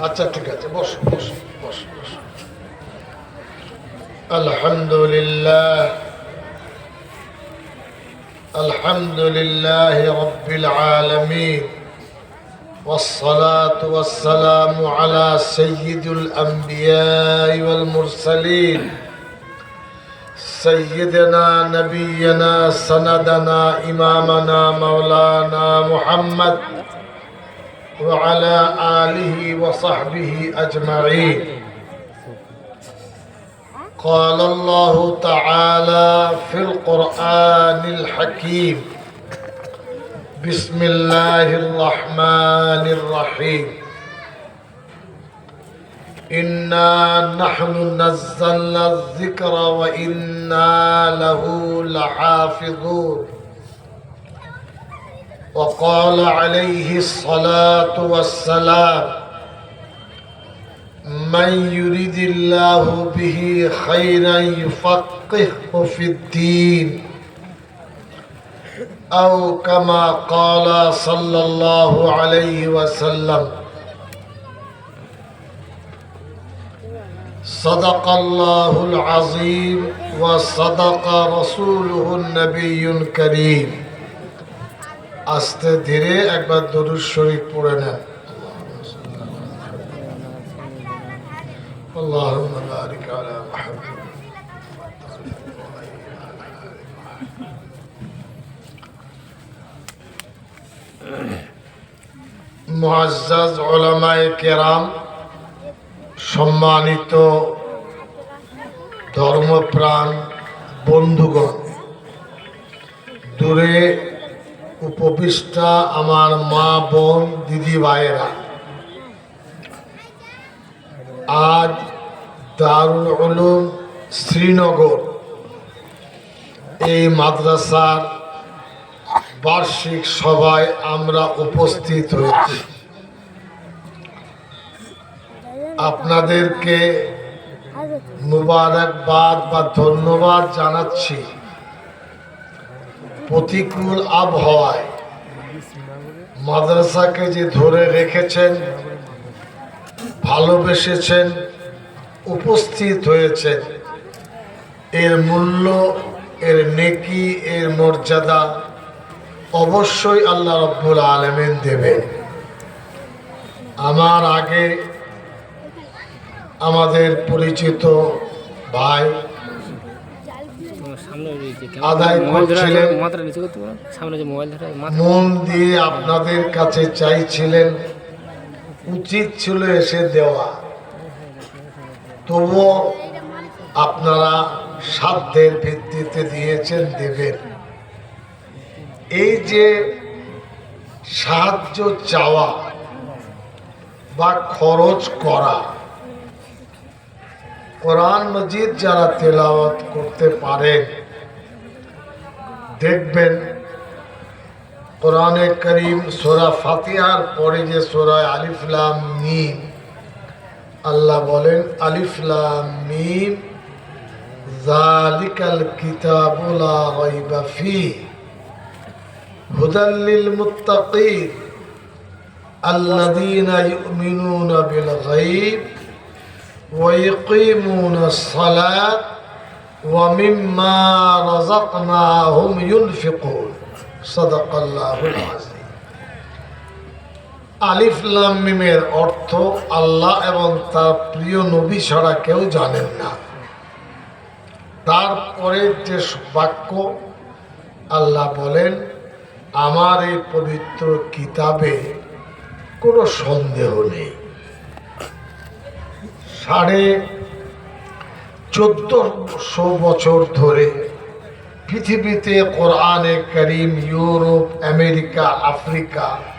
আচ্ছা ঠিক আছে, বস বস বস বস। আলহামদুলিল্লাহ আলহামদুলিল্লাহি রাব্বিল আলামিন والصلاة والسلام على سيد الأنبياء والمرسلين سيدنا نبينا سندنا إمامنا مولانا محمد وعلى آله وصحبه أجمعين. قال الله تعالى في القرآن الحكيم: بسم الله الرحمن الرحيم. إنا نحن نزلنا الذكر وإنا له لحافظون. وقال عليه الصلاة والسلام: من يريد الله به خيرا يفقهه في الدين، أو كما قال صلى الله عليه وسلم. صدق الله العظيم وصدق رسوله النبي الكريم. আস্তে ধীরে একবার দরুদ শরীফ পড়ে নেন। اللهم بارك على محمد. মুআজ্জাজ উলামায়ে কেরাম, সম্মানিত ধর্মপ্রাণ বন্ধুগণ, দূরে উপবিষ্টা আমার মা বোন দিদি ভাইয়েরা, আজ দারুল উলুম শ্রীনগর এই মাদ্রাসার বার্ষিক সভায় আমরা উপস্থিত হয়েছি। আপনাদেরকে মুবারকবাদ বা ধন্যবাদ জানাচ্ছি। প্রতিকূল আবহাওয়ায় মাদ্রাসাকে যে ধরে রেখেছেন, ভালোবেসেছেন, উপস্থিত হয়েছেন, এর মূল্য, এর নেকি, এর মর্যাদা অবশ্যই আল্লাহ রাব্বুল আলামিন দেবেন। আমার আগে আমাদের পরিচিত ভাই আদায় করছিলেন, মন দিয়ে আপনাদের কাছে চাইছিলেন, উচিত ছিল এসে দেওয়া, তবুও আপনারা সাধ্যের ভিত্তিতে দিয়েছেন, দেবেন। এই যে সাহায্য চাওয়া বা খরচ করা, কোরআন মজিদ যারা তেলাওয়াত করতে পারেন, দেখবেন কোরআনে করিম সূরা ফাতিহার পরে যে সূরা আলিফ লাম মিম, আল্লাহ বলেন আলিফ লাম মিম যালিকাল কিতাবু লা রাইবা ফীহি হুদাল লিল মুত্তাকিন আল্লাযীনা ইউমিনুনা বিল গায়ব ওয়া ইয়াকিমুনাস সালাত ওয়া মিম্মা রাযাকনাহুম ইউনফিকুন। সাদাকাল্লাহুল আযীম। আলিফ লাম মিমের অর্থ আল্লাহ এবং তার প্রিয় নবী ছাড়া কেউ জানেন না। তারপরে যে বাক্য, আল্লাহ বলেন আমার এই পবিত্র কিতাবে কোনো সন্দেহ নেই। 1450 বছর ধরে পৃথিবীতে কোরআনে কারীম ইউরোপ, আমেরিকা, আফ্রিকা